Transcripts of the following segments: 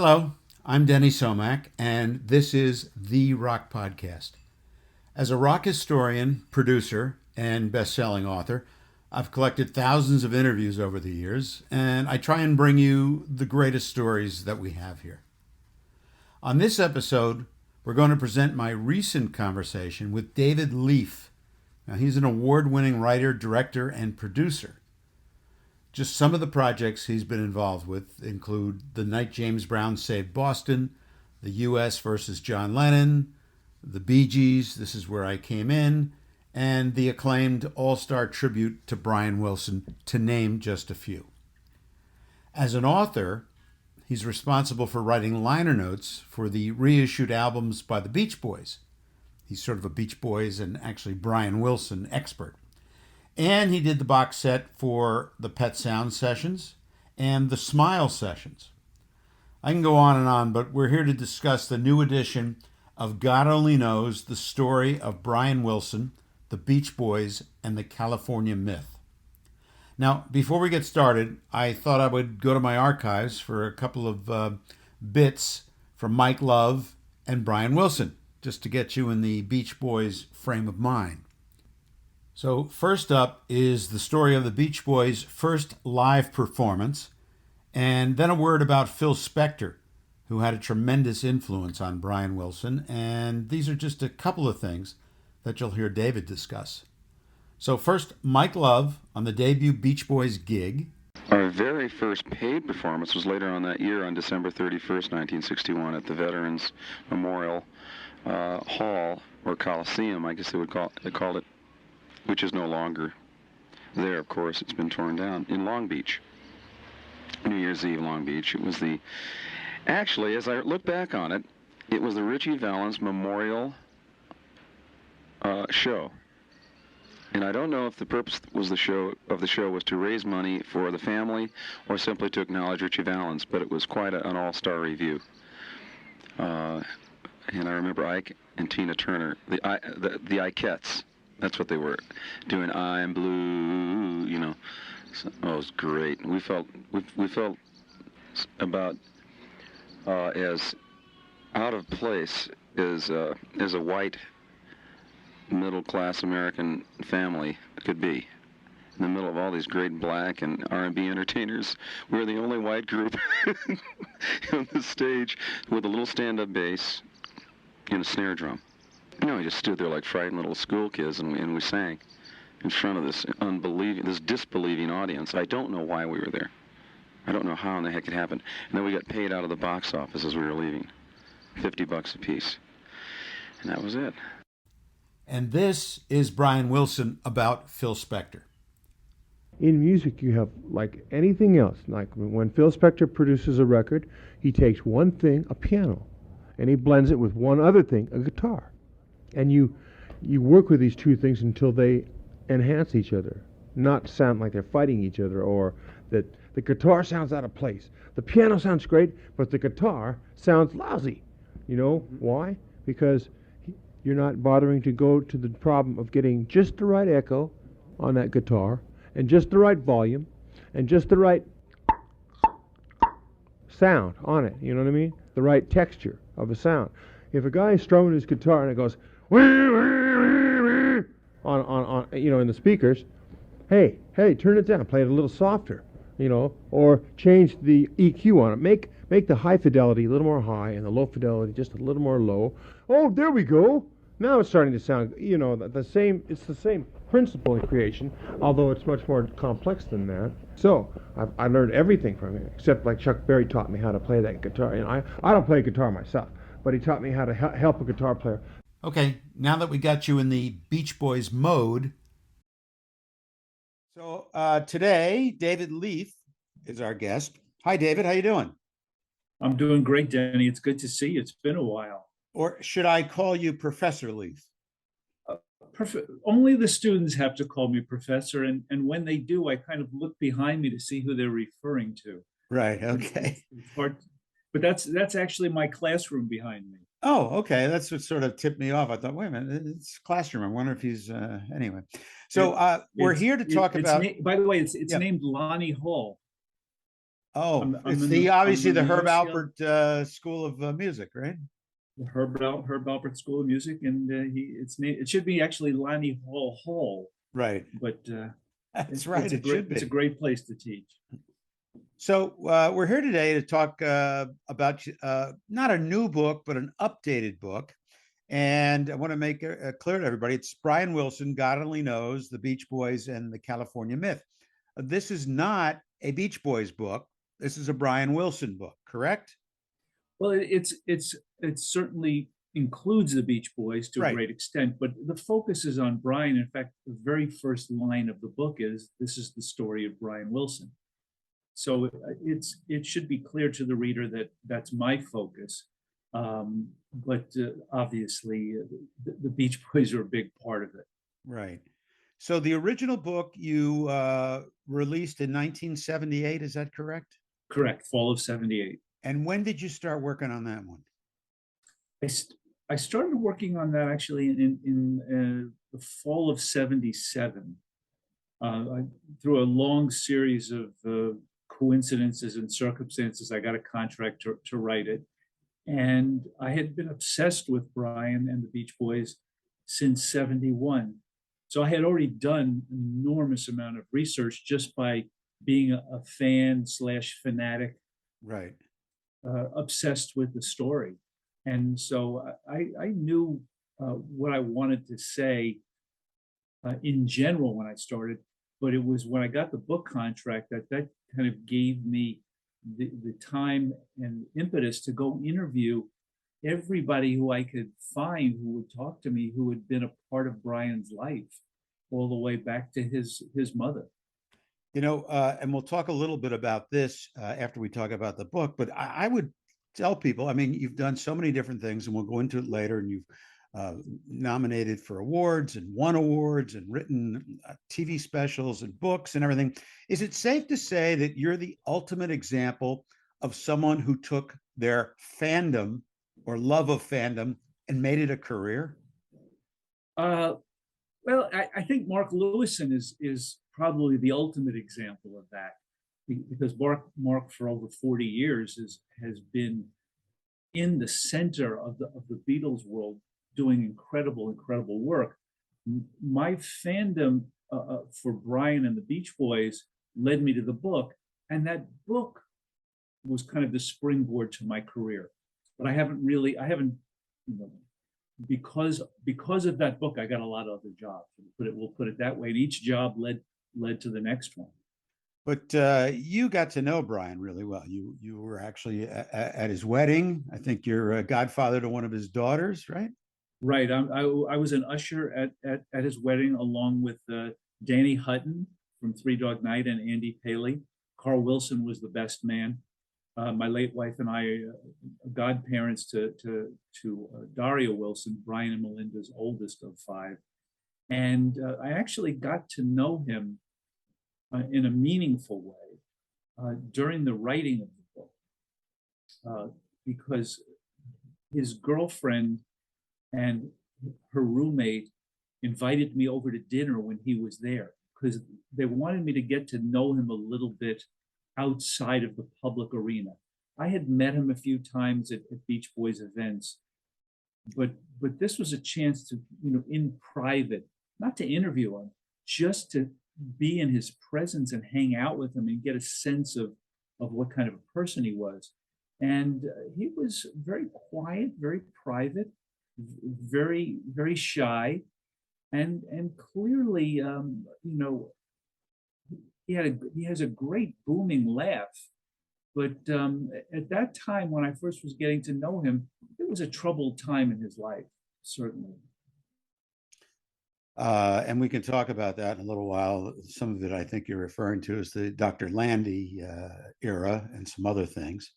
Hello, I'm Denny Somack, and this is The Rock Podcast. As a rock historian, producer, and best-selling author, I've collected thousands of interviews over the years, and I try and bring you the greatest stories that we have here. On this episode, we're going to present my recent conversation with David Leaf. Now, he's an award-winning writer, director, and producer. Just some of the projects he's been involved with include The Night James Brown Saved Boston, The U.S. versus John Lennon, The Bee Gees, This Is Where I Came In, and the acclaimed all-star tribute to Brian Wilson, to name just a few. As an author, he's responsible for writing liner notes for the reissued albums by the Beach Boys. He's sort of a Beach Boys and actually Brian Wilson expert. And he did the box set for the Pet Sound Sessions and the Smile Sessions. I can go on, but we're here to discuss the new edition of God Only Knows, the story of Brian Wilson, the Beach Boys, and the California Myth. Now, before we get started, I thought I would go to my archives for a couple of bits from Mike Love and Brian Wilson, just to get you in the Beach Boys frame of mind. So first up is the story of the Beach Boys' first live performance, and then a word about Phil Spector, who had a tremendous influence on Brian Wilson, and these are just a couple of things that you'll hear David discuss. So first, Mike Love on the debut Beach Boys gig. Our very first paid performance was later on that year on December 31st, 1961 at the Veterans Memorial Hall, or Coliseum, I guess they called it, which is no longer there, of course. It's been torn down, in Long Beach. New Year's Eve, Long Beach. It was actually, as I look back on it, it was the Ritchie Valens Memorial show. And I don't know if the purpose was the show was to raise money for the family or simply to acknowledge Ritchie Valens, but it was quite an all-star review. And I remember Ike and Tina Turner, the Ikeettes. That's what they were doing. I'm blue, you know. So, it was great. We felt about as out of place as a white middle-class American family could be. In the middle of all these great black and R&B entertainers, we were the only white group on the stage with a little stand-up bass and a snare drum. We just stood there like frightened little school kids, and we sang in front of this disbelieving audience. I don't know why we were there. I don't know how in the heck it happened. And then we got paid out of the box office as we were leaving, $50 a piece, and that was it. And this is Brian Wilson about Phil Spector. In music, you have, like anything else, like when Phil Spector produces a record, he takes one thing, a piano, and he blends it with one other thing, a guitar. And you work with these two things until they enhance each other, not sound like they're fighting each other, or that the guitar sounds out of place. The piano sounds great, but the guitar sounds lousy. You know why? Because you're not bothering to go to the problem of getting just the right echo on that guitar, and just the right volume, and just the right sound on it. You know what I mean? The right texture of a sound. If a guy is strumming his guitar and it goes on in the speakers, hey, turn it down, play it a little softer, or change the EQ on it. Make the high fidelity a little more high and the low fidelity just a little more low. Oh, there we go. Now it's starting to sound, the same. It's the same principle in creation, although it's much more complex than that. So I learned everything from him, except like Chuck Berry taught me how to play that guitar. I don't play guitar myself, but he taught me how to help a guitar player. Okay, now that we got you in the Beach Boys mode. So today, David Leaf is our guest. Hi, David. How you doing? I'm doing great, Danny. It's good to see you. It's been a while. Or should I call you Professor Leaf? Only the students have to call me professor, and when they do, I kind of look behind me to see who they're referring to. Right. Okay. It's hard, but that's actually my classroom behind me. Oh, okay. That's what sort of tipped me off. I thought, wait a minute, it's classroom. I wonder if he's anyway. So we're here to talk about. By the way, it's named Lonnie Hall. Oh, I'm it's in the I'm obviously in the the Herb UCL, Alpert School of Music, right? the Herb Alpert School of Music, and it should be actually Lanny Hall, Right. but That's right. It should it's a be. great place to teach. So we're here today to talk about not a new book, but an updated book. And I want to make clear to everybody, it's Brian Wilson, God Only Knows, The Beach Boys and the California Myth. This is not a Beach Boys book. This is a Brian Wilson book, correct? Well, it certainly includes the Beach Boys to a Right. great extent, but the focus is on Brian. In fact, the very first line of the book is, "This is the story of Brian Wilson." So it should be clear to the reader that that's my focus. But obviously, the Beach Boys are a big part of it. Right. So the original book you released in 1978, is that correct? Correct, fall of '78. And when did you start working on that one? I, st- I started working on that actually in the fall of '77. Through a long series of coincidences and circumstances, I got a contract to write it. And I had been obsessed with Brian and the Beach Boys since '71. So I had already done an enormous amount of research just by being a fan slash fanatic, Right. obsessed with the story. And so I knew what I wanted to say in general when I started, but it was when I got the book contract that kind of gave me the time and impetus to go interview everybody who I could find who would talk to me, who had been a part of Brian's life all the way back to his mother. And we'll talk a little bit about this after we talk about the book, but I would tell people, I mean, you've done so many different things, and we'll go into it later, and you've nominated for awards and won awards and written TV specials and books and everything. Is it safe to say that you're the ultimate example of someone who took their fandom or love of fandom and made it a career? Well, I think Mark Lewison is probably the ultimate example of that, because Mark for over 40 years has been in the center of the Beatles world, doing incredible work. My fandom for Brian and the Beach Boys led me to the book, and that book was kind of the springboard to my career. But I haven't, you know, because of that book, I got a lot of other jobs. We'll put it that way. And each job led to the next one. But you got to know Brian really well. You were actually at his wedding. I think you're a godfather to one of his daughters, right? Right. I was an usher at his wedding, along with Danny Hutton from Three Dog Night and Andy Paley. Carl Wilson was the best man. My late wife and I, godparents to Daria Wilson, Brian and Melinda's oldest of five. And I actually got to know him in a meaningful way during the writing of the book, because his girlfriend and her roommate invited me over to dinner when he was there, because they wanted me to get to know him a little bit outside of the public arena. I had met him a few times at Beach Boys events, but this was a chance to, in private, not to interview him, just to be in his presence and hang out with him and get a sense of what kind of a person he was. And he was very quiet, very private, very, very shy, and clearly, he has a great booming laugh. But at that time, when I first was getting to know him, it was a troubled time in his life, certainly. And we can talk about that in a little while. Some of it I think you're referring to is the Dr. Landy era and some other things.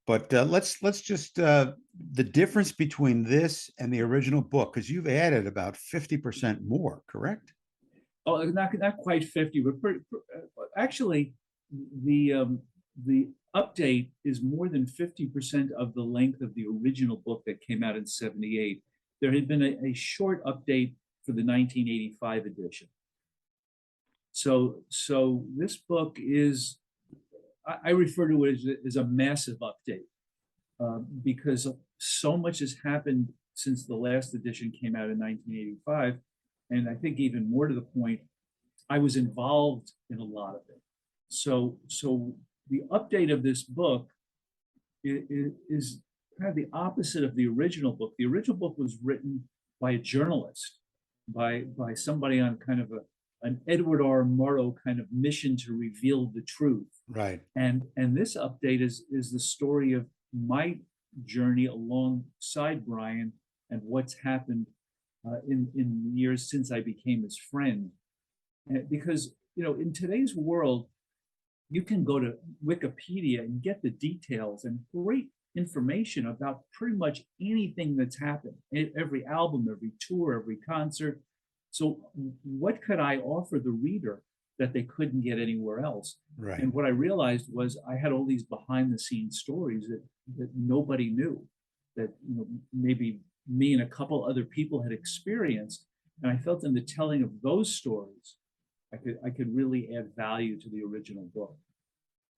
But let's just the difference between this and the original book, because you've added about 50% more, correct? Oh, not quite 50, but actually, the update is more than 50% of the length of the original book that came out in '78. There had been a short update for the 1985 edition. So this book is, I refer to it as a massive update because so much has happened since the last edition came out in 1985. And I think even more to the point, I was involved in a lot of it. So the update of this book is kind of the opposite of the original book. The original book was written by a journalist, by somebody on kind of an Edward R. Murrow kind of mission to reveal the truth. Right. And this update is the story of my journey alongside Brian and what's happened in the years since I became his friend. Because, you know, in today's world, you can go to Wikipedia and get the details and great information about pretty much anything that's happened, every album, every tour, every concert. So what could I offer the reader that they couldn't get anywhere else? Right. And what I realized was I had all these behind the scenes stories that nobody knew, that, you know, maybe me and a couple other people had experienced. And I felt in the telling of those stories, I could really add value to the original book.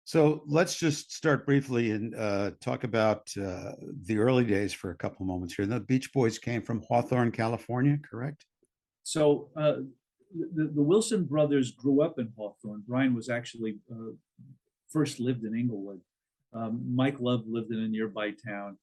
So let's just start briefly and talk about the early days for a couple moments here. The Beach Boys came from Hawthorne, California, correct? So the Wilson brothers grew up in Hawthorne. Brian was actually first lived in Inglewood. Mike Love lived in a nearby town.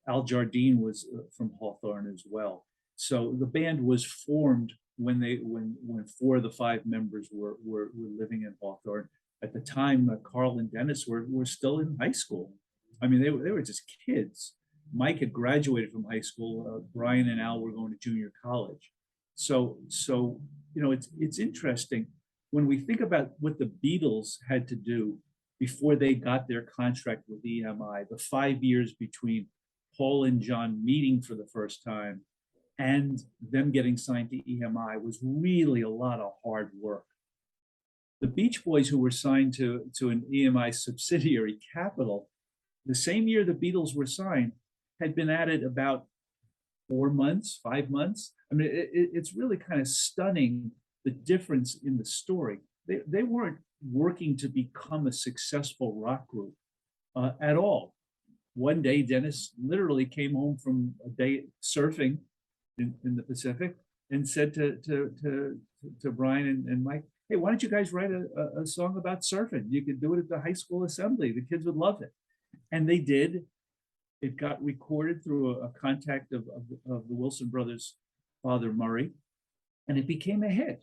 Al Jardine was from Hawthorne as well. So the band was formed when four of the five members were living in Hawthorne. At the time, Carl and Dennis were still in high school. I mean, they were just kids. Mike had graduated from high school. Brian and Al were going to junior college. So you know, it's interesting when we think about what the Beatles had to do before they got their contract with EMI, the 5 years between Paul and John meeting for the first time and them getting signed to EMI was really a lot of hard work. The Beach Boys, who were signed to an EMI subsidiary, Capitol, the same year the Beatles were signed, had been at it about 4 months, 5 months. I mean, it's really kind of stunning the difference in the story. They weren't working to become a successful rock group at all. One day, Dennis literally came home from a day surfing in the Pacific and said to Brian and Mike, "Hey, why don't you guys write a song about surfing? You could do it at the high school assembly. The kids would love it." And they did. It got recorded through a contact of the Wilson brothers' father, Murray, and it became a hit.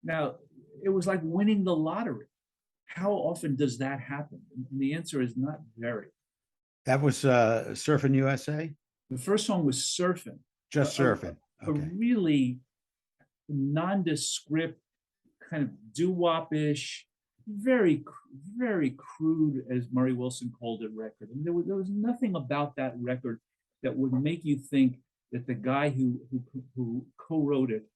Now, it was like winning the lottery. How often does that happen? And the answer is not very. That was Surfing USA? The first song was Surfing. Just Surfing. A really nondescript, kind of doo-wop-ish, very crude, as Murray Wilson called it, record. And there was nothing about that record that would make you think that the guy who co-wrote it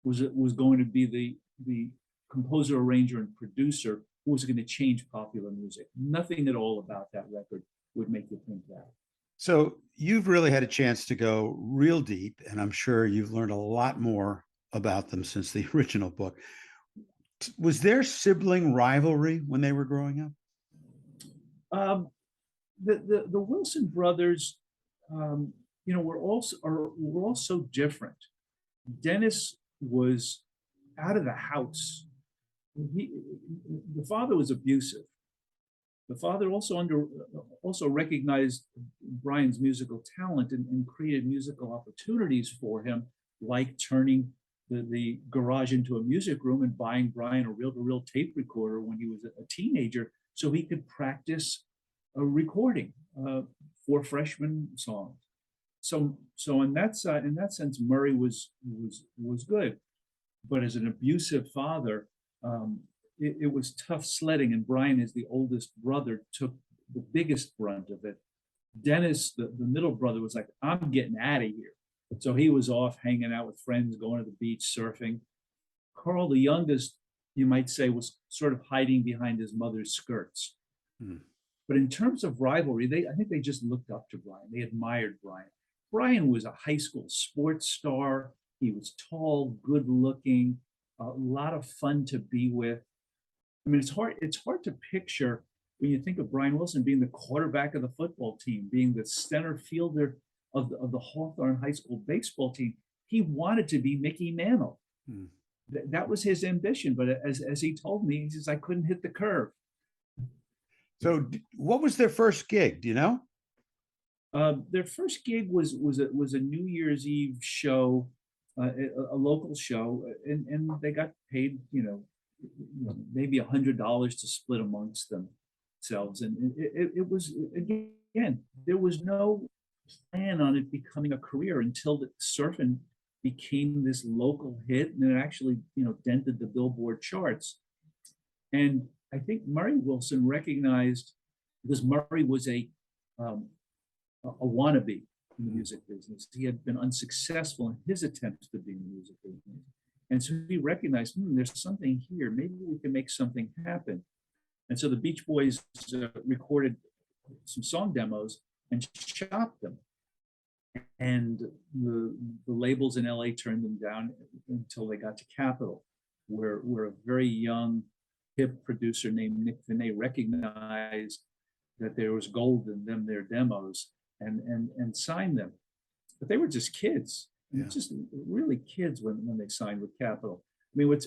was going to be the composer, arranger, and producer who was going to change popular music. Nothing at all about that record would make you think that. So you've really had a chance to go real deep, and I'm sure you've learned a lot more about them since the original book. Was there sibling rivalry when they were growing up? The Wilson brothers, you know, were all so different. Dennis was out of the house. The father was abusive. The father also recognized Brian's musical talent and created musical opportunities for him, like turning the garage into a music room and buying Brian a reel-to-reel tape recorder when he was a teenager so he could practice a recording for freshman songs. So in that sense, Murray was good, but as an abusive father, it was tough sledding, and Brian, as the oldest brother, took the biggest brunt of it. Dennis, the middle brother, was like, "I'm getting out of here." So he was off hanging out with friends, going to the beach, surfing. Carl, the youngest, you might say, was sort of hiding behind his mother's skirts. But in terms of rivalry, I think they just looked up to Brian. They admired Brian. Brian was a high school sports star. He was tall, good looking, a lot of fun to be with. I mean, it's hard to picture when you think of Brian Wilson being the quarterback of the football team, being the center fielder of the Hawthorne High School baseball team. He wanted to be Mickey Mantle. Hmm. That was his ambition. But as he told me, he says, I couldn't hit the curve. So, what was their first gig? Do you know? Their first gig was a New Year's Eve show, a local show, and they got paid, maybe $100 to split amongst themselves. And it was, again, there was no plan on it becoming a career until the surfing became this local hit, and it actually, dented the Billboard charts. And I think Murray Wilson recognized, because Murray was um, a wannabe in the music business. He had been unsuccessful in his attempts to be in the music business. And so he recognized, there's something here. Maybe we can make something happen. And so the Beach Boys recorded some song demos and shopped them. And the labels in LA turned them down until they got to Capitol, where a very young, hip producer named Nick Vinay recognized that there was gold in them, their demos, and signed them. But they were just kids, just really kids when they signed with Capitol. I mean,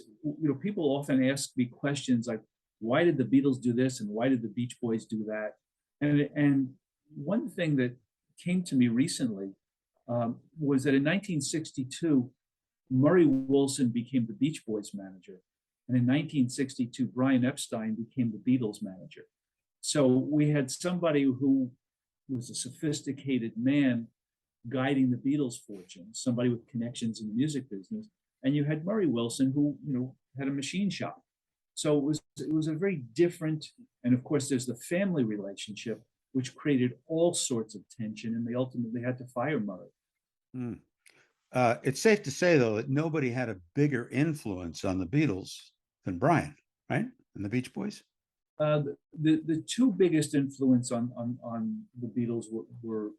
people often ask me questions like, why did the Beatles do this and why did the Beach Boys do that? And one thing that came to me recently was that in 1962, Murray Wilson became the Beach Boys manager. And in 1962, Brian Epstein became the Beatles manager. So we had somebody who was a sophisticated man guiding the Beatles' fortune, somebody with connections in the music business. And you had Murray Wilson, who had a machine shop. So it was a very different, and of course there's the family relationship, which created all sorts of tension, and they ultimately had to fire Murray. Mm. It's safe to say, though, that nobody had a bigger influence on the Beatles than Brian, right? And the Beach Boys. The two biggest influence on the Beatles were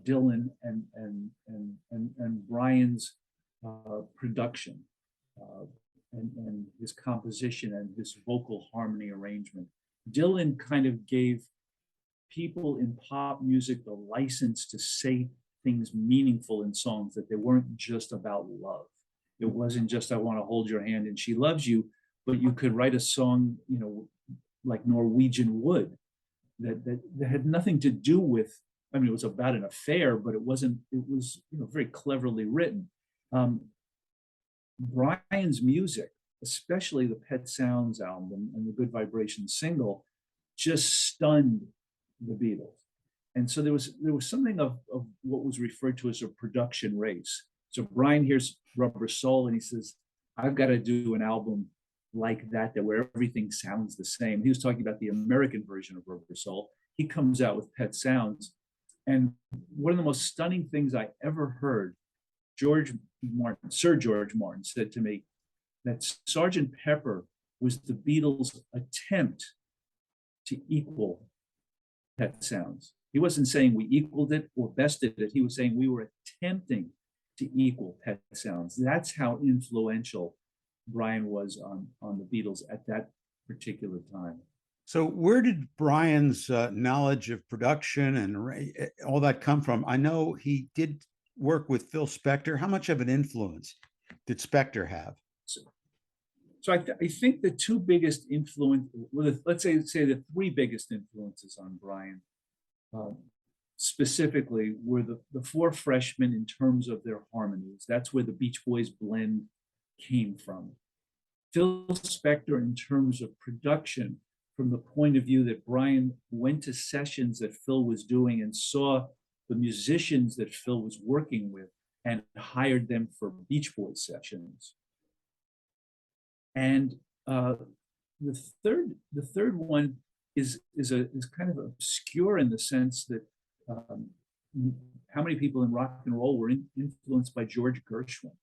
Dylan and Brian's production and his composition and his vocal harmony arrangement. Dylan kind of gave people in pop music the license to say things meaningful in songs, that they weren't just about love. It wasn't just, I want to hold your hand and she loves you, but you could write a song, like Norwegian Wood, that had nothing to do with, I mean, it was about an affair, but it was very cleverly written. Brian's music, especially the Pet Sounds album and the Good Vibrations single, just stunned the Beatles. And so there was something of what was referred to as a production race. So Brian hears Rubber Soul and he says, I've got to do an album like that where everything sounds the same. He was talking about the American version of Rubber Soul. He comes out with Pet Sounds. And one of the most stunning things I ever heard, Sir George Martin said to me that Sgt. Pepper was the Beatles' attempt to equal Pet Sounds. He wasn't saying we equaled it or bested it. He was saying we were attempting to equal Pet Sounds. That's how influential Brian was on the Beatles at that particular time. So where did Brian's knowledge of production and all that come from? I know he did work with Phil Spector. How much of an influence did Spector have? So I think the two biggest influence, let's say the three biggest influences on Brian specifically were the four freshmen in terms of their harmonies. That's where the Beach Boys blend came from. Phil Spector in terms of production, from the point of view that Brian went to sessions that Phil was doing and saw the musicians that Phil was working with and hired them for Beach Boys sessions. And the third one is kind of obscure in the sense that how many people in rock and roll were influenced by George Gershwin.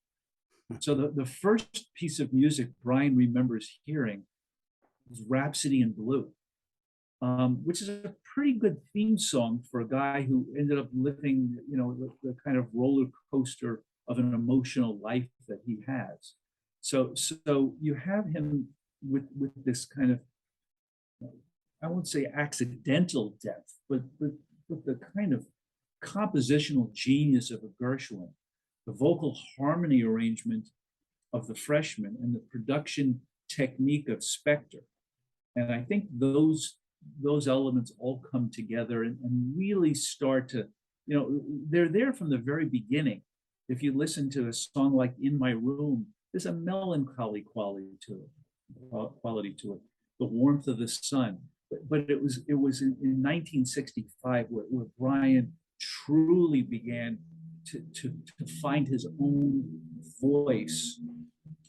So the first piece of music Brian remembers hearing was Rhapsody in Blue, which is a pretty good theme song for a guy who ended up living, the kind of roller coaster of an emotional life that he has. So you have him with this kind of I won't say accidental depth, but the kind of compositional genius of a Gershwin, the vocal harmony arrangement of the freshman, and the production technique of Spector. And I think those elements all come together and really start to, they're there from the very beginning. If you listen to a song like "In My Room," there's a melancholy quality to it, the warmth of the sun. But it was in 1965 where Brian truly began to find his own voice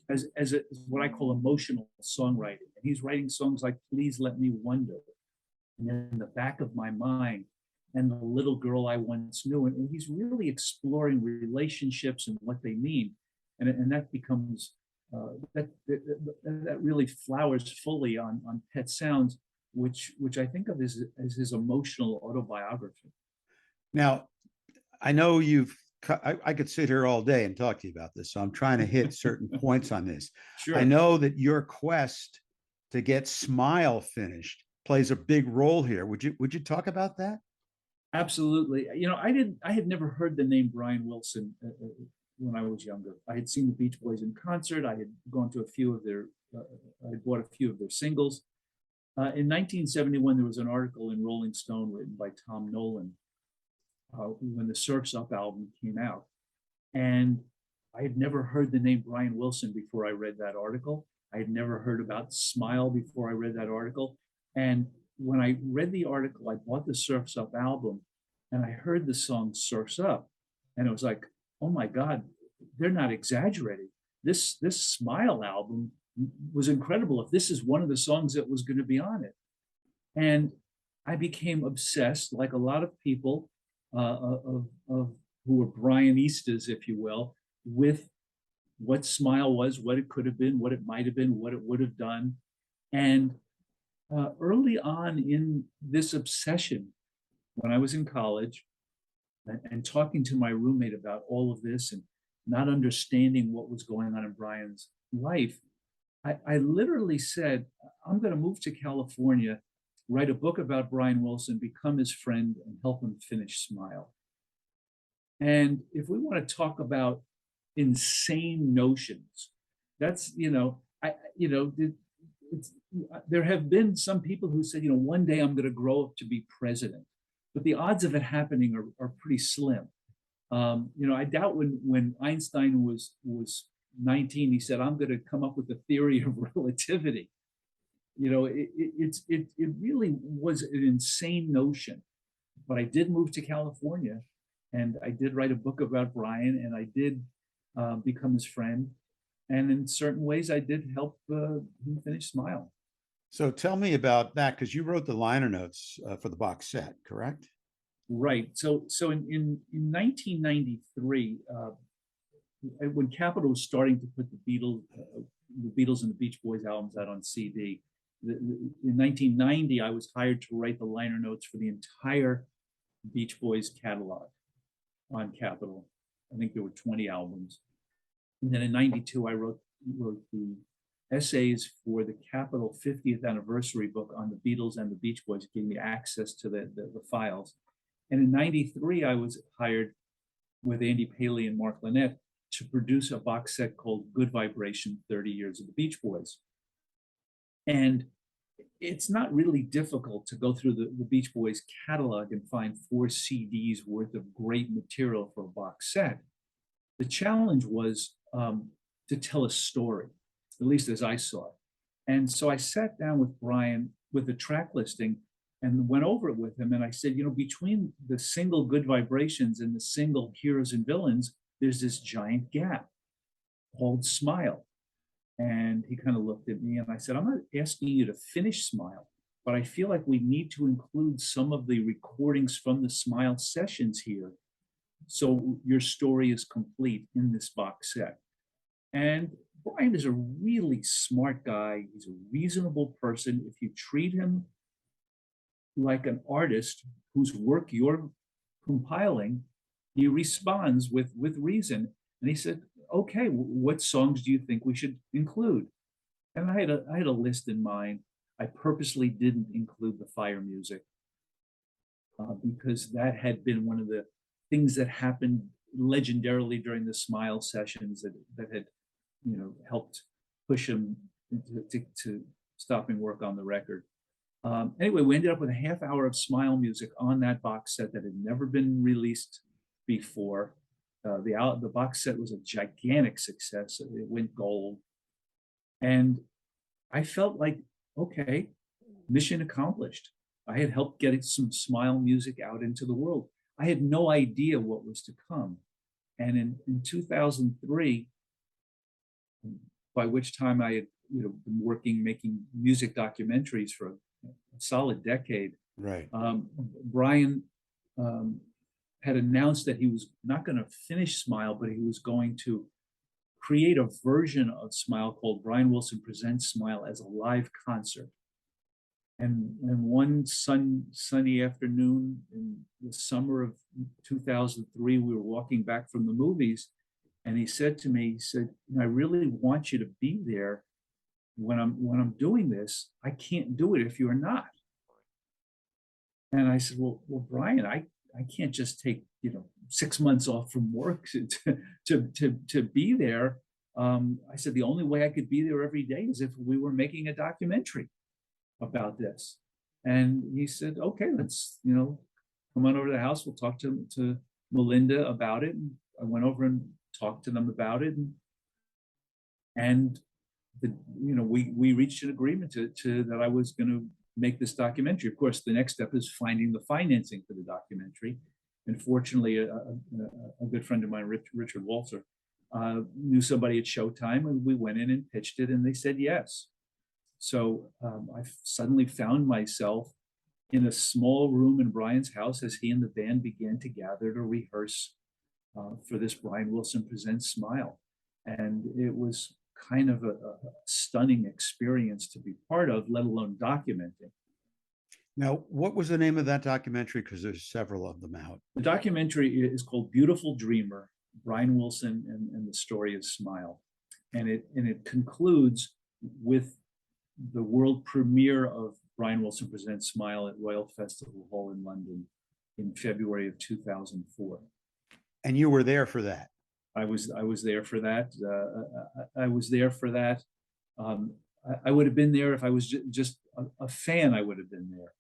as what I call emotional songwriting. And he's writing songs like "Please Let Me Wonder," and "In the Back of My Mind," and "The Little Girl I Once Knew." And he's really exploring relationships and what they mean. And that becomes, that really flowers fully on Pet Sounds, which I think of as his emotional autobiography. Now, I know I could sit here all day and talk to you about this, so I'm trying to hit certain points on this. Sure. I know that your quest to get "Smile" finished plays a big role here. Would you talk about that? Absolutely. I had never heard the name Brian Wilson when I was younger. I had seen the Beach Boys in concert. I had gone to I had bought a few of their singles. In 1971, there was an article in Rolling Stone written by Tom Nolan when the Surf's Up album came out. And I had never heard the name Brian Wilson before I read that article. I had never heard about "Smile" before I read that article. And when I read the article, I bought the Surf's Up album and I heard the song "Surf's Up." And it was like, oh my God, they're not exaggerating. This "Smile" album was incredible. If this is one of the songs that was going to be on it. And I became obsessed, like a lot of people of who were Brianistas, if you will, with what "Smile" was, what it could have been, what it might have been, what it would have done. And early on in this obsession, when I was in college and talking to my roommate about all of this and not understanding what was going on in Brian's life, I literally said, I'm going to move to California, write a book about Brian Wilson, become his friend, and help him finish "Smile." And if we want to talk about insane notions, that's, there have been some people who said, one day I'm going to grow up to be president, but the odds of it happening are pretty slim. I doubt when Einstein was 19, he said, I'm going to come up with a theory of relativity. It really was an insane notion. But I did move to California, and I did write a book about Brian, and I did become his friend. And in certain ways, I did help him finish "Smile." So tell me about that, because you wrote the liner notes for the box set, correct? Right. So in 1993, when Capitol was starting to put the Beatles and the Beach Boys albums out on CD, in 1990, I was hired to write the liner notes for the entire Beach Boys catalog on Capitol. I think there were 20 albums. And then in 92, I wrote the essays for the Capitol 50th anniversary book on the Beatles and the Beach Boys, giving me access to the files. And in 93, I was hired with Andy Paley and Mark Lynette to produce a box set called "Good Vibration: 30 Years of the Beach Boys." And it's not really difficult to go through the Beach Boys catalog and find 4 CDs worth of great material for a box set. The challenge was to tell a story, at least as I saw it. And so I sat down with Brian with the track listing and went over it with him. And I said, between the single "Good Vibrations" and the single "Heroes and Villains, there's this giant gap called "Smile." And he kind of looked at me and I said, I'm not asking you to finish "Smile, but I feel like we need to include some of the recordings from the "Smile" sessions here, so your story is complete in this box set. And Brian is a really smart guy. He's a reasonable person. If you treat him like an artist whose work you're compiling, he responds with reason. And he said, okay, what songs do you think we should include? And I had a list in mind. I purposely didn't include the fire music because that had been one of the things that happened legendarily during the Smile sessions that had, helped push him to stopping work on the record. Anyway, we ended up with a half hour of Smile music on that box set that had never been released before. The box set was a gigantic success. It went gold. And I felt like, okay, mission accomplished. I had helped get some Smile music out into the world. I had no idea what was to come. And in 2003, by which time I had been working, making music documentaries for a solid decade. Right. Brian had announced that he was not going to finish Smile, but he was going to create a version of Smile called Brian Wilson Presents Smile as a live concert. And one sunny afternoon in the summer of 2003, we were walking back from the movies, and he said to me, he said, I really want you to be there when I'm doing this. I can't do it if you're not. And I said, well, Brian, I can't just take 6 months off from work to be there. I said the only way I could be there every day is if we were making a documentary about this. And he said, okay, let's come on over to the house. We'll talk to Melinda about it. And I went over and talked to them about it, and we reached an agreement to that I was going to make this documentary. Of course, the next step is finding the financing for the documentary. And fortunately, a good friend of mine, Richard Walter, knew somebody at Showtime, and we went in and pitched it, and they said yes. So I suddenly found myself in a small room in Brian's house as he and the band began to gather to rehearse for this Brian Wilson Presents Smile. And it was kind of a stunning experience to be part of, let alone documenting. Now, what was the name of that documentary? Because there's several of them out. The documentary is called Beautiful Dreamer, Brian Wilson and the Story of Smile. And it concludes with the world premiere of Brian Wilson Presents Smile at Royal Festival Hall in London in February of 2004. And you were there for that? I was there for that. I was there for that. I would have been there if I was just a fan. I would have been there.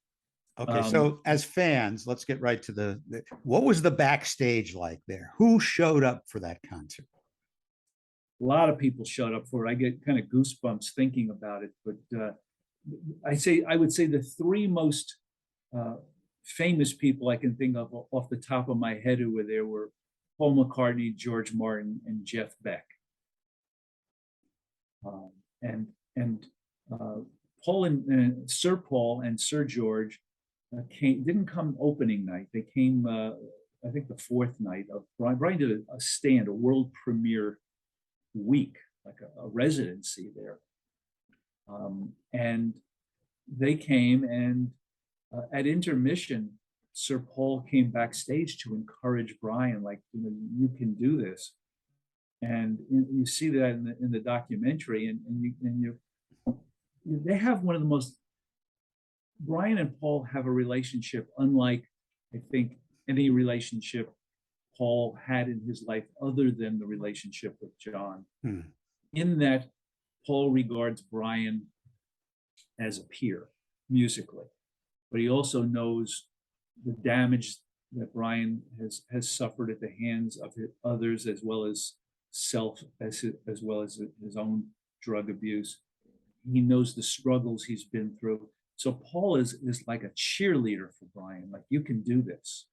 Okay, so as fans, let's get right to what was the backstage like there? Who showed up for that concert? A lot of people showed up for it. I get kind of goosebumps thinking about it. But I would say the three most famous people I can think of off the top of my head who were there were Paul McCartney, George Martin, and Jeff Beck. Paul and Sir Paul and Sir George didn't come opening night. They came, I think, the fourth night of Brian. Brian did a stand, a world premiere week, like a residency there. And they came, and at intermission, Sir Paul came backstage to encourage Brian, like, you can do this. And you see that in the documentary, and they have one of the most, Brian and Paul have a relationship unlike, I think, any relationship Paul had in his life other than the relationship with John. In that Paul regards Brian as a peer musically, but he also knows the damage that Brian has suffered at the hands of others, as well as as well as his own drug abuse. He knows the struggles he's been through. So Paul is like a cheerleader for Brian, like, you can do this.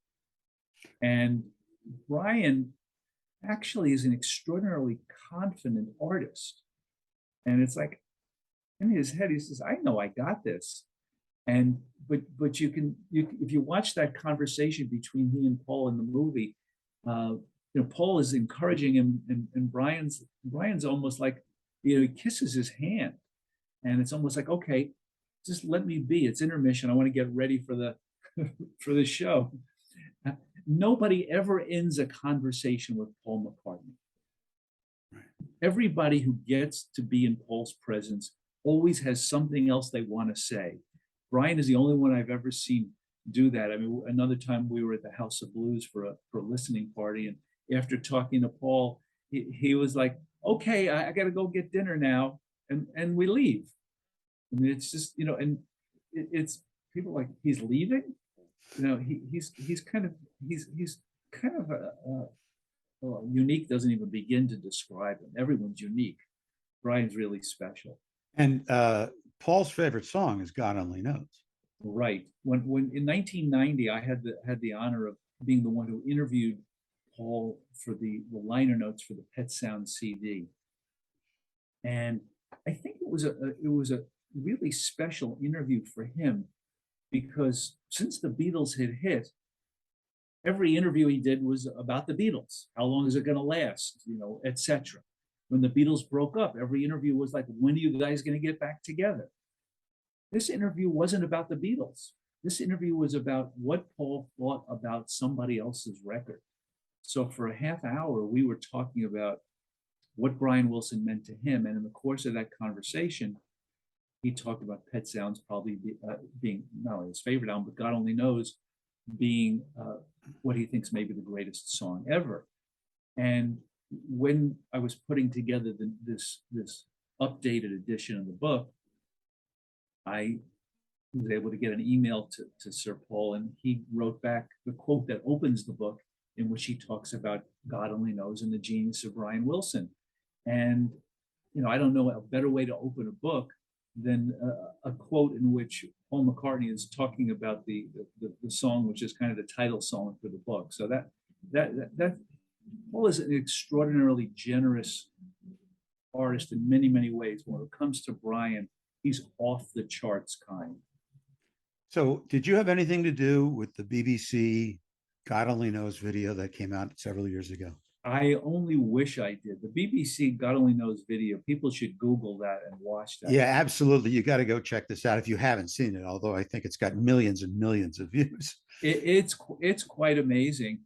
And Brian actually is an extraordinarily confident artist. And it's like, in his head, he says, I know I got this. And but you if you watch that conversation between he and Paul in the movie, Paul is encouraging him, and Brian's almost like, he kisses his hand, and it's almost like, okay, just let me be. It's intermission. I want to get ready for the for the show. Nobody ever ends a conversation with Paul McCartney. Right. Everybody who gets to be in Paul's presence always has something else they want to say. Brian is the only one I've ever seen do that. I mean, another time we were at the House of Blues for a listening party, and after talking to Paul, he was like, "Okay, I got to go get dinner now," and we leave. I mean, it's just, and it's people like, he's leaving. He's kind of well, unique doesn't even begin to describe him. Everyone's unique. Brian's really special. And Paul's favorite song is "God Only Knows." Right. When in 1990, I had the honor of being the one who interviewed Paul for the liner notes for the Pet Sound CD, and I think it was a really special interview for him, because since the Beatles had hit, every interview he did was about the Beatles. How long is it going to last? Etc. When the Beatles broke up, every interview was like, when are you guys going to get back together? This interview wasn't about the Beatles. This interview was about what Paul thought about somebody else's record. So for a half hour, we were talking about what Brian Wilson meant to him. And in the course of that conversation, he talked about Pet Sounds probably being not only his favorite album, but God Only Knows being what he thinks may be the greatest song ever. And when I was putting together this updated edition of the book, I was able to get an email to Sir Paul, and he wrote back the quote that opens the book, in which he talks about God Only Knows and the genius of Brian Wilson. And I don't know a better way to open a book than a quote in which Paul McCartney is talking about the song, which is kind of the title song for the book. So that Paul is an extraordinarily generous artist in many, many ways. When it comes to Brian, he's off the charts kind. So did you have anything to do with the BBC God Only Knows video that came out several years ago? I only wish I did. The BBC God Only Knows video, people should Google that and watch that. Yeah, absolutely. You got to go check this out if you haven't seen it, although I think it's got millions and millions of views. It's quite amazing.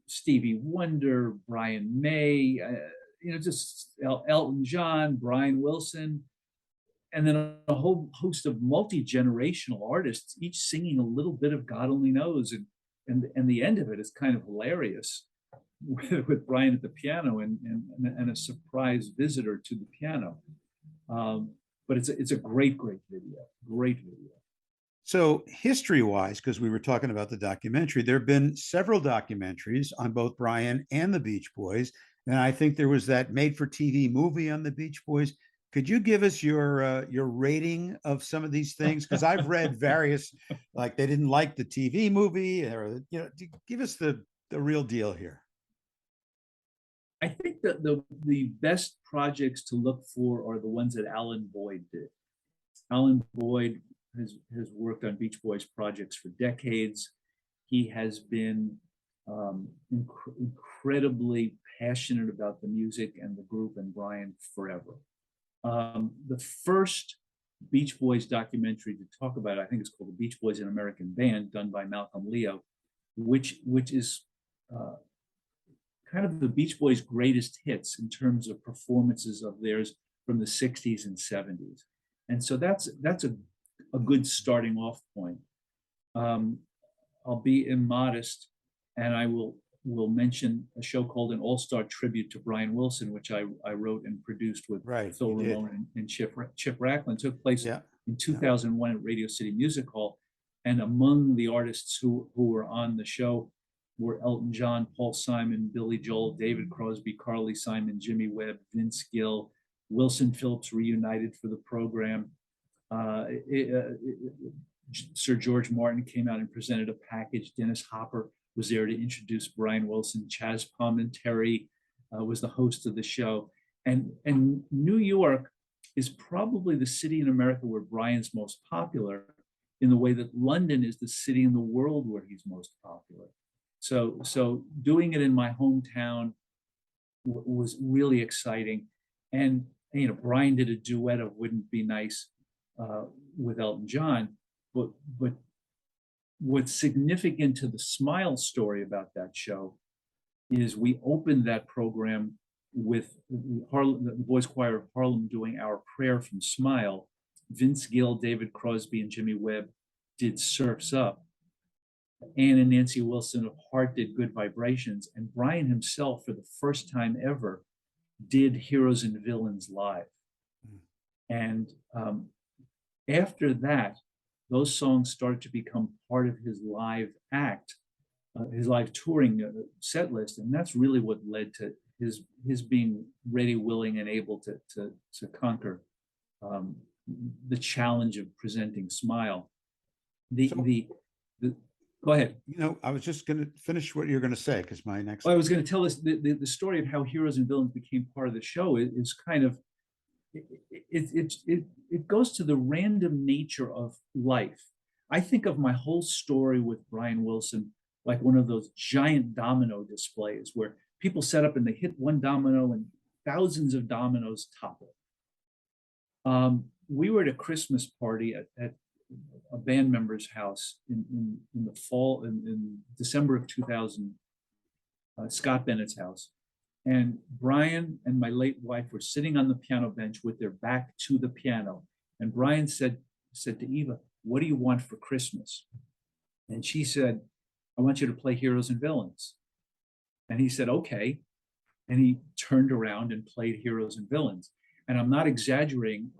Stevie Wonder, Brian May, just Elton John, Brian Wilson, and then a whole host of multi-generational artists, each singing a little bit of God Only Knows. And the end of it is kind of hilarious, with Brian at the piano and a surprise visitor to the piano. But it's a great video, great video. So history-wise, because we were talking about the documentary, there have been several documentaries on both Brian and the Beach Boys. And I think there was that made-for-TV movie on the Beach Boys. Could you give us your rating of some of these things? Because I've read various, like they didn't like the TV movie, or give us the real deal here. I think that the best projects to look for are the ones that Alan Boyd did. Alan Boyd has worked on Beach Boys projects for decades. He has been incredibly passionate about the music and the group and Brian forever. The first Beach Boys documentary to talk about it, I think it's called The Beach Boys, an American Band, done by Malcolm Leo, which is kind of the Beach Boys' greatest hits in terms of performances of theirs from the 60s and 70s. And so that's a good starting off point. I'll be immodest, and I will mention a show called An All-Star Tribute to Brian Wilson, which I wrote and produced with Phil Ramone and Chip Racklin. Took place in 2001 at Radio City Music Hall. And among the artists who were on the show were Elton John, Paul Simon, Billy Joel, David Crosby, Carly Simon, Jimmy Webb, Vince Gill, Wilson Phillips reunited for the program. Sir George Martin came out and presented a package. Dennis Hopper was there to introduce Brian Wilson. Chaz Palminteri was the host of the show. And New York is probably the city in America where Brian's most popular, in the way that London is the city in the world where he's most popular. So doing it in my hometown was really exciting. And Brian did a duet of Wouldn't Be Nice with Elton John, but what's significant to the Smile story about that show is we opened that program with the boys choir of Harlem doing Our Prayer from Smile. Vince Gill, David Crosby, and Jimmy Webb did Surf's Up. Ann and Nancy Wilson of Heart did Good Vibrations. And Brian himself, for the first time ever, did Heroes and Villains live. And after that, those songs started to become part of his live act, his live touring set list. And that's really what led to his being ready, willing, and able to conquer the challenge of presenting Smile. Go ahead. I was just going to finish what you're going to say, because my next. Well, I was going to tell us the story of how Heroes and Villains became part of the show is kind of it goes to the random nature of life. I think of my whole story with Brian Wilson like one of those giant domino displays where people set up and they hit one domino and thousands of dominoes topple. We were at a Christmas party at a band member's house in the fall, in December of 2000, Scott Bennett's house. And Brian and my late wife were sitting on the piano bench with their back to the piano. And Brian said to Eva, "What do you want for Christmas?" And she said, "I want you to play Heroes and Villains." And he said, "Okay." And he turned around and played Heroes and Villains. And I'm not exaggerating.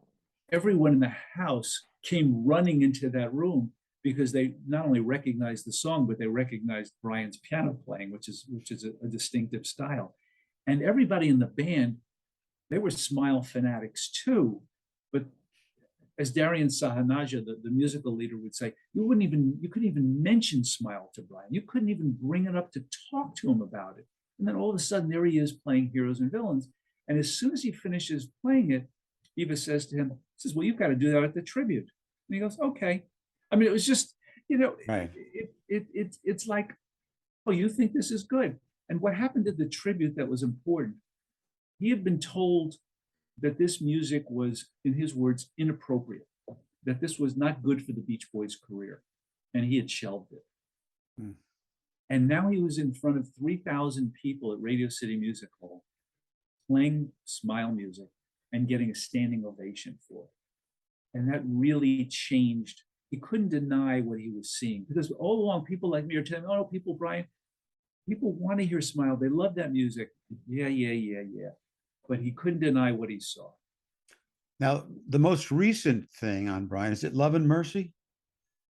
Everyone in the house came running into that room because they not only recognized the song, but they recognized Brian's piano playing, which is a distinctive style. And everybody in the band, they were Smile fanatics too. But as Darian Sahanaja, the musical leader, would say, you couldn't even mention Smile to Brian. You couldn't even bring it up to talk to him about it. And then all of a sudden, there he is playing Heroes and Villains. And as soon as he finishes playing it, Eva says to him, "Well, you've got to do that at the tribute." And he goes, "Okay." I mean, it was just, right. It's like, "Oh, you think this is good?" And what happened at the tribute that was important, he had been told that this music was, in his words, inappropriate, that this was not good for the Beach Boys' career, and he had shelved it. Hmm. And now he was in front of 3,000 people at Radio City Music Hall playing Smile music and getting a standing ovation for it. And that really changed. He couldn't deny what he was seeing, because all along people like me are telling me, "Oh, Brian, people want to hear Smile. They love that music." Yeah. But he couldn't deny what he saw. Now, the most recent thing on Brian, is it Love and Mercy?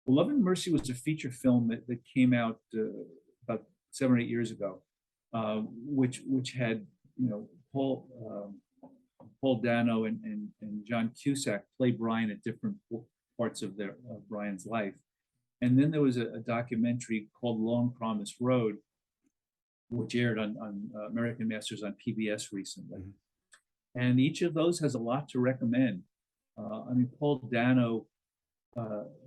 Well, Love and Mercy was a feature film that came out about 7 or 8 years ago, which had, Paul Dano and John Cusack play Brian at different parts of Brian's life. And then there was a documentary called Long Promised Road, which aired on American Masters on PBS recently. Mm-hmm. And each of those has a lot to recommend. Paul Dano,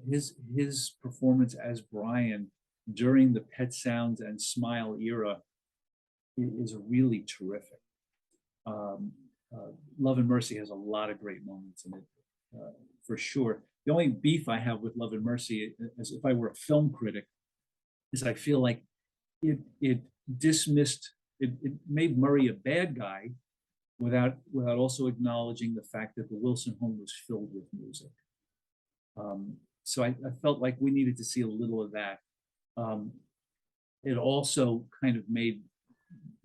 his performance as Brian during the Pet Sounds and Smile era is really terrific. Love and Mercy has a lot of great moments in it, for sure. The only beef I have with Love and Mercy, as if I were a film critic, is I feel like it made Murray a bad guy without also acknowledging the fact that the Wilson home was filled with music. So I felt like we needed to see a little of that. It also kind of made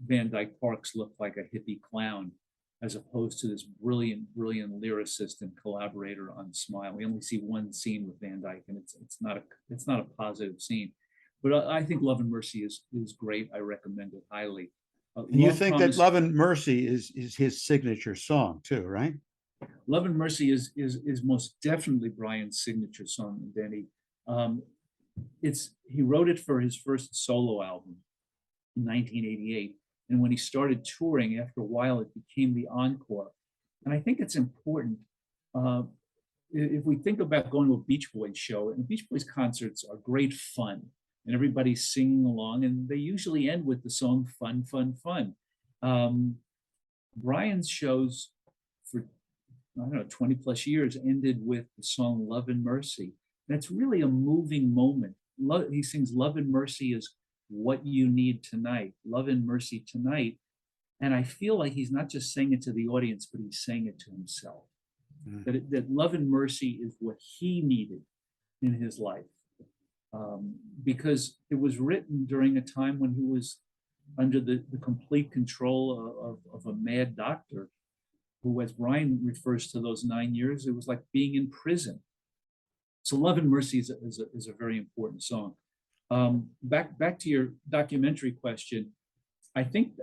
Van Dyke Parks look like a hippie clown, as opposed to this brilliant lyricist and collaborator on Smile. We only see one scene with Van Dyke, and it's not a positive scene. But I think Love and Mercy is great. I recommend it highly. You think that Love and Mercy is his signature song too, right? Love and Mercy is most definitely Brian's signature song, Denny. He wrote it for his first solo album in 1988. And when he started touring, after a while, it became the encore. And I think it's important. If we think about going to a Beach Boys show, and Beach Boys concerts are great fun, and everybody's singing along, and they usually end with the song "Fun, Fun, Fun." Brian's shows for 20 plus years ended with the song "Love and Mercy." That's really a moving moment. He sings "Love and Mercy is what you need tonight. Love and mercy tonight And I feel like he's not just saying it to the audience, but he's saying it to himself. That love and mercy is what he needed in his life. Because it was written during a time when he was under the complete control of a mad doctor who, as Brian refers to those 9 years, it was like being in prison. So Love and Mercy is a very important song. Back to your documentary question. I think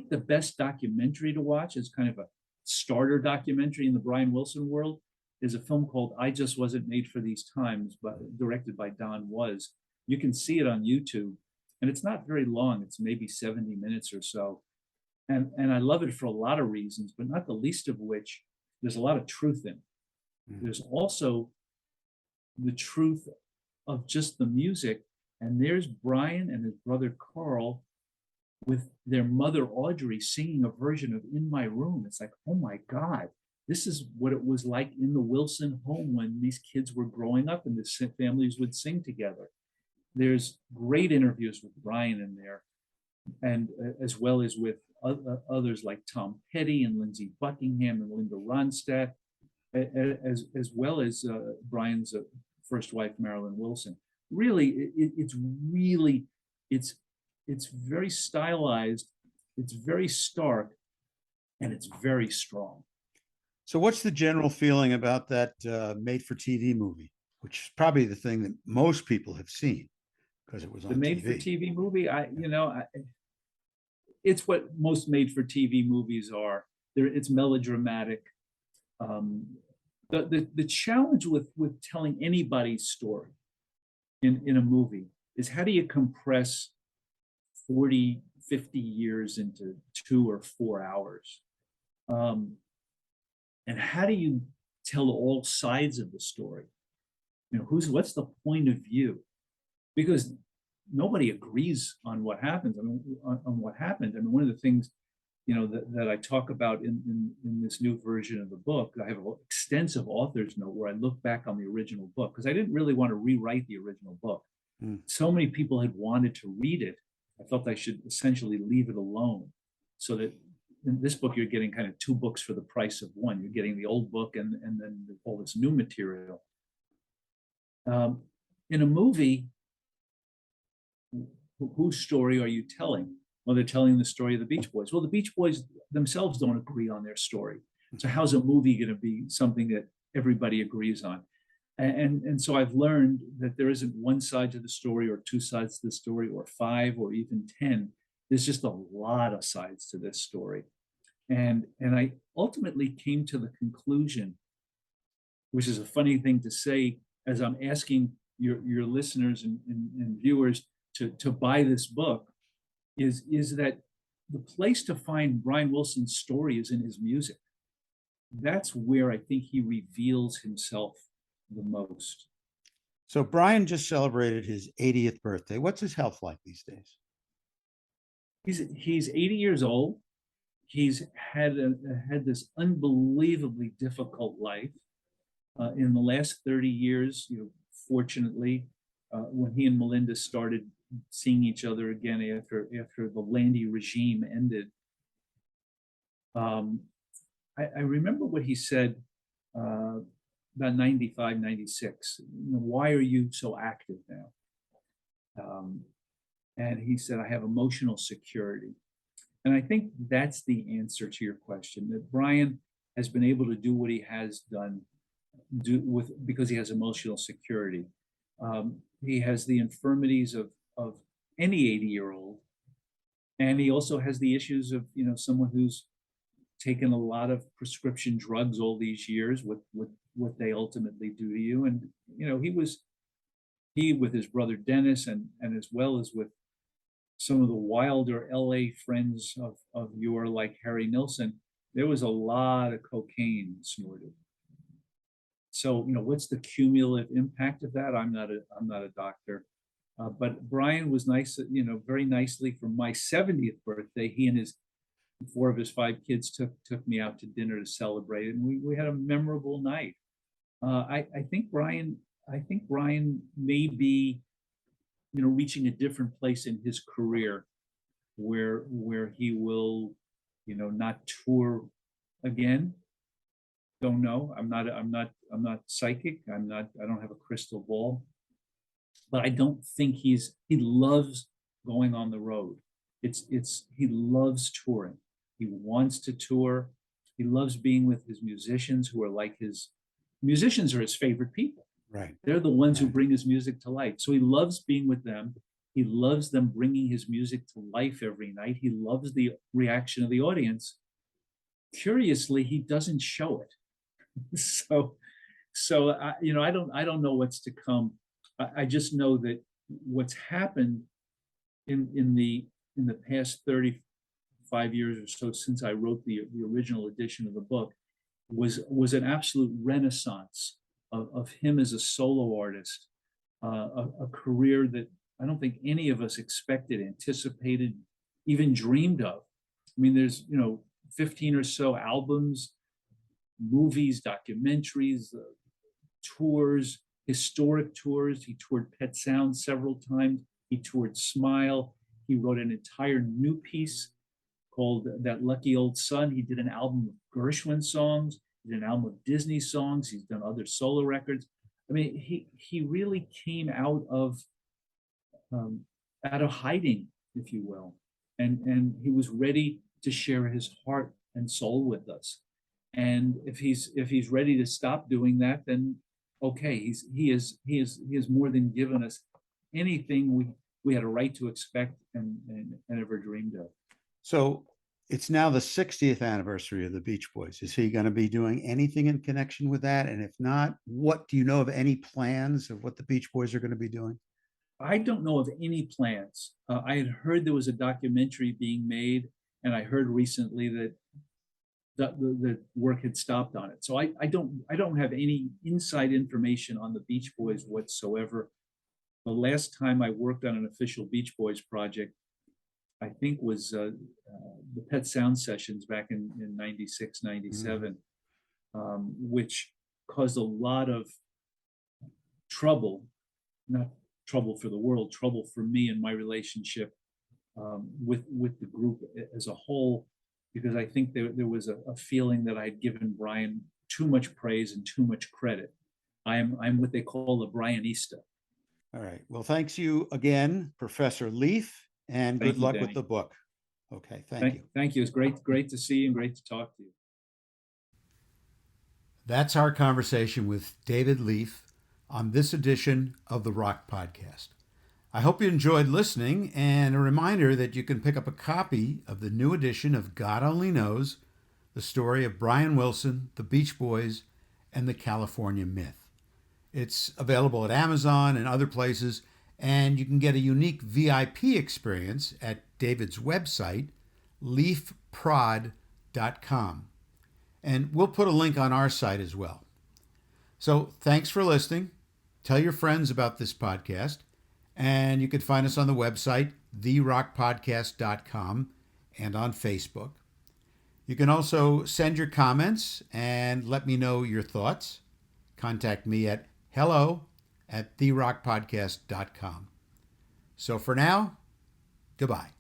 the best documentary to watch is kind of a starter documentary in the Brian Wilson world is a film called I Just Wasn't Made for These Times, directed by Don Was. You can see it on YouTube, and it's not very long. It's maybe 70 minutes or so. And I love it for a lot of reasons, but not the least of which there's a lot of truth in it. There's also the truth of just the music. And there's Brian and his brother Carl with their mother Audrey singing a version of In My Room. It's like, oh my God, this is what it was like in the Wilson home when these kids were growing up and the families would sing together. There's great interviews with Brian in there, and as well as with others like Tom Petty and Lindsey Buckingham and Linda Ronstadt, as well as Brian's first wife, Marilyn Wilson. Really, it's very stylized, it's very stark, and it's very strong. So what's the general feeling about that made-for-TV movie, which is probably the thing that most people have seen because it was on the made-for-TV movie? It's what most made-for-TV movies are. It's melodramatic. The challenge with telling anybody's story in a movie is how do you compress 40, 50 years into 2 or 4 hours? And how do you tell all sides of the story? What's the point of view? Because nobody agrees on what happens. On what happened. One of the things, that I talk about in this new version of the book, I have an extensive author's note where I look back on the original book because I didn't really want to rewrite the original book. So many people had wanted to read it. I felt I should essentially leave it alone so that in this book, you're getting kind of 2 books for the price of one. You're getting the old book and then all this new material. In a movie, whose story are you telling? Well, they're telling the story of the Beach Boys. Well, the Beach Boys themselves don't agree on their story. So how's a movie going to be something that everybody agrees on? And so I've learned that there isn't one side to the story or 2 sides to the story or 5 or even 10. There's just a lot of sides to this story. And I ultimately came to the conclusion, which is a funny thing to say, as I'm asking your listeners and viewers to buy this book, is that the place to find Brian Wilson's story is in his music. That's where I think he reveals himself the most. So Brian just celebrated his 80th birthday. What's his health like these days? He's 80 years old. He's had this unbelievably difficult life. In the last 30 years, fortunately, when he and Melinda started seeing each other again after the Landy regime ended, I remember what he said about 95, 96. Why are you so active now? And he said, I have emotional security. And I think that's the answer to your question, that Brian has been able to do what he has done because he has emotional security. He has the infirmities of any 80-year-old. And he also has the issues of, someone who's taken a lot of prescription drugs all these years, what they ultimately do to you. And, he with his brother Dennis and as well as with some of the wilder LA friends of yours like Harry Nilsson, there was a lot of cocaine snorted. So, what's the cumulative impact of that? I'm not a doctor. But Brian was nice, very nicely for my 70th birthday. He and 4 of his 5 kids took me out to dinner to celebrate, and we had a memorable night. I think Brian may be, reaching a different place in his career, where he will not tour again. Don't know. I'm not psychic. I don't have a crystal ball. But I don't think he loves going on the road. He loves touring. He wants to tour. He loves being with his musicians who are like musicians are his favorite people. Right. They're the ones who Right. bring his music to life. So he loves being with them. He loves them bringing his music to life every night. He loves the reaction of the audience. Curiously, he doesn't show it. So I don't know what's to come. I just know that what's happened in the past 35 years or so since I wrote the original edition of the book was an absolute renaissance of him as a solo artist, a career that I don't think any of us expected, anticipated, even dreamed of. I mean, there's 15 or so albums, movies, documentaries, tours, historic tours. He toured Pet Sound several times. He toured Smile. He wrote an entire new piece called That Lucky Old Sun. He did an album of Gershwin songs. He did an album of Disney songs. He's done other solo records. I mean, he really came out of hiding, if you will, and he was ready to share his heart and soul with us. And if he's ready to stop doing that, then okay, he has more than given us anything we had a right to expect and ever dreamed of. So it's now the 60th anniversary of the Beach Boys. Is he going to be doing anything in connection with that? And if not, what do you know of any plans of what the Beach Boys are going to be doing? I don't know of any plans. I had heard there was a documentary being made, and I heard recently that the work had stopped on it. So I don't have any inside information on the Beach Boys whatsoever. The last time I worked on an official Beach Boys project, I think was the Pet Sound Sessions back in 96, 97, which caused a lot of trouble, not trouble for the world, trouble for me and my relationship with the group as a whole, because I think there was a feeling that I had given Brian too much praise and too much credit. I'm what they call a Brianista. All right. Well, thanks you again, Professor Leaf, and good luck with the book. Okay. Thank you. Thank you. It's great to see you and great to talk to you. That's our conversation with David Leaf on this edition of the Rock Podcast. I hope you enjoyed listening, and a reminder that you can pick up a copy of the new edition of God Only Knows, the story of Brian Wilson, the Beach Boys, and the California Myth. It's available at Amazon and other places, and you can get a unique VIP experience at David's website, leafprod.com. And we'll put a link on our site as well. So thanks for listening. Tell your friends about this podcast. And you can find us on the website, therockpodcast.com, and on Facebook. You can also send your comments and let me know your thoughts. Contact me at hello@therockpodcast.com. So for now, goodbye.